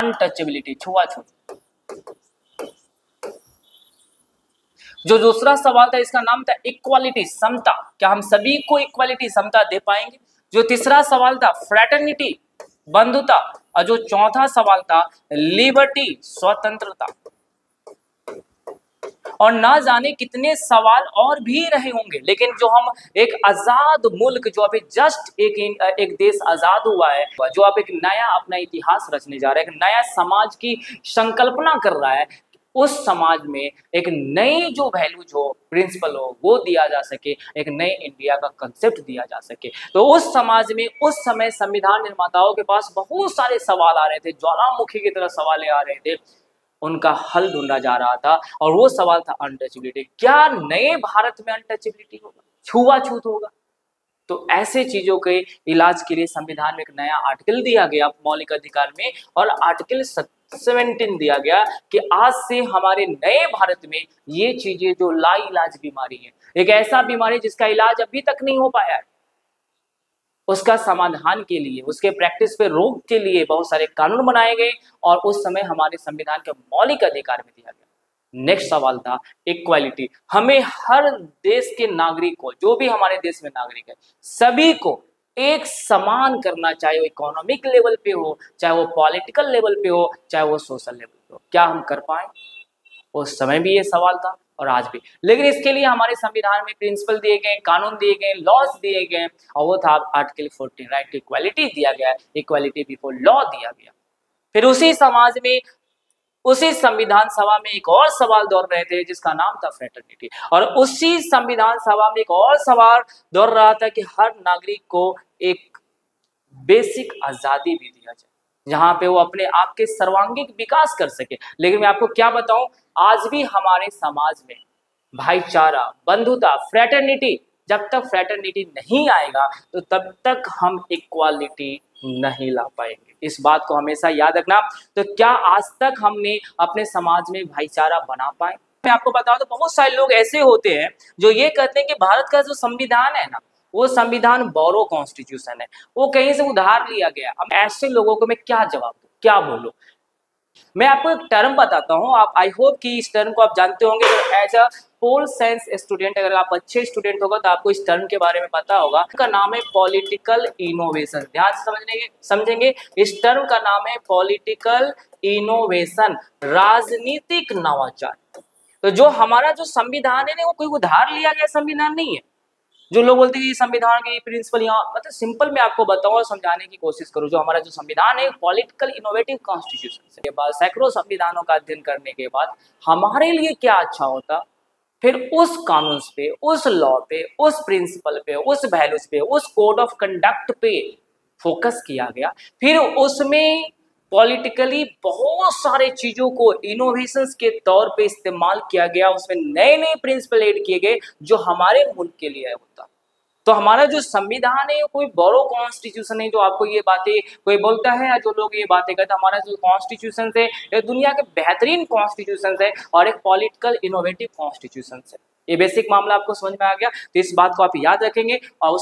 Untouchability, छुआछूत। जो दूसरा सवाल था इसका नाम था इक्वालिटी, समता, क्या हम सभी को इक्वालिटी, समता दे पाएंगे। जो तीसरा सवाल था फ्रेटर्निटी, बंधुता, और जो चौथा सवाल था लिबर्टी, स्वतंत्रता। और ना जाने कितने सवाल और भी रहे होंगे, लेकिन जो हम एक आजाद मुल्क, जो अभी जस्ट एक देश आजाद हुआ है, जो अब एक नया अपना इतिहास रचने जा रहा है, एक नया समाज की संकल्पना कर रहा है, उस समाज में एक नई जो वैल्यू, जो प्रिंसिपल हो वो दिया जा सके, एक नए इंडिया का कंसेप्ट दिया जा सके। तो उस समाज में उस समय संविधान निर्माताओं के पास बहुत सारे सवाल आ रहे थे, ज्वालामुखी की तरह सवाल आ रहे थे, उनका हल ढूंढा जा रहा था, और वो सवाल था अनटचेबिलिटी। क्या नए भारत में अनटचेबिलिटी होगा, छुआछूत होगा? तो ऐसे चीजों के इलाज के लिए संविधान में एक नया आर्टिकल दिया गया मौलिक अधिकार में, और आर्टिकल 17 दिया गया कि आज से हमारे नए भारत में ये चीजें जो लाइलाज बीमारी है, एक ऐसा बीमारी जिसका इलाज अभी तक नहीं हो पाया है, उसका समाधान के लिए, उसके प्रैक्टिस पे रोक के लिए बहुत सारे कानून बनाए गए, और उस समय हमारे संविधान के मौलिक अधिकार में दिया गया। नेक्स्ट सवाल था इक्वालिटी। हमें हर देश के नागरिक को, जो भी हमारे देश में नागरिक है, सभी को एक समान करना, चाहे वो इकोनॉमिक लेवल पे हो, चाहे वो पॉलिटिकल लेवल पे हो, चाहे वो सोशल लेवल पे हो। क्या हम कर पाए? उस समय भी ये सवाल था और आज भी। लेकिन इसके लिए हमारे संविधान में प्रिंसिपल दिए गए, कानून दिए गए, लॉज दिए गए, और वो था आर्टिकल 14, राइट टू इक्वालिटी दिया गया, इक्वालिटी बिफोर लॉ दिया गया। फिर उसी समाज में, उसी संविधान सभा में एक और सवाल दौड़ रहे थे जिसका नाम था फ्रेटर्निटी, और उसी संविधान सभा में एक और सवाल दौड़ रहा था कि हर नागरिक को एक बेसिक आजादी भी दिया जाए, जहां पे वो अपने आप के सर्वांगीण विकास कर सके। लेकिन मैं आपको क्या बताऊं, आज भी हमारे समाज में भाईचारा, बंधुता, फ्रेटर्निटी, जब तक फ्रेटर्निटी नहीं आएगा तो तब तक हम इक्वालिटी नहीं ला पाएंगे। इस बात को हमेशा याद रखना। तो क्या आज तक हमने अपने समाज में भाईचारा बना पाए? मैं आपको बताऊं तो बहुत सारे लोग ऐसे होते हैं जो ये कहते हैं कि भारत का जो संविधान है ना, वो संविधान बोरो कॉन्स्टिट्यूशन है, वो कहीं से उधार लिया गया। अब ऐसे लोगों को मैं क्या जवाब दूं, क्या बोलूं? मैं आपको एक टर्म बताता हूं, आप आई होप कि इस टर्म को आप जानते होंगे। As a pol science student, अगर आप अच्छे स्टूडेंट होगा तो आपको इस टर्म के बारे में पता होगा। इसका नाम है पॉलिटिकल इनोवेशन। ध्यान से समझेंगे, इस टर्म का नाम है पॉलिटिकल इनोवेशन, राजनीतिक नवाचार। तो जो हमारा जो संविधान है ना, वो कोई उधार लिया गया संविधान नहीं है। जो लोग बोलते हैं कि संविधान के प्रिंसिपल, यहाँ मतलब सिंपल मैं आपको बताऊं और समझाने की कोशिश करूं। जो हमारा जो संविधान है पॉलिटिकल इनोवेटिव कॉन्स्टिट्यूशन के बाद सैकड़ों संविधानों का अध्ययन करने के बाद हमारे लिए क्या अच्छा होता, फिर उस कानून पे, उस लॉ पे, उस प्रिंसिपल पे, उस वैल्यूज पे, उस कोड ऑफ कंडक्ट पे फोकस किया गया। फिर उसमें पॉलिटिकली बहुत सारे चीजों को इनोवेशंस के तौर पे इस्तेमाल किया गया, उसमें नए नए प्रिंसिपल ऐड किए गए जो हमारे मुल्क के लिए होता। तो हमारा जो संविधान है कोई बोरो कॉन्स्टिट्यूशन है जो आपको ये बातें कोई बोलता है, या जो लोग ये बातें कहते हैं। हमारा जो कॉन्स्टिट्यूशन है ये दुनिया के बेहतरीन कॉन्स्टिट्यूशन है और एक पॉलिटिकल इनोवेटिव कॉन्स्टिट्यूशन है। ये बेसिक मामला आपको समझ में आ गया, तो इस बात को आप याद रखेंगे और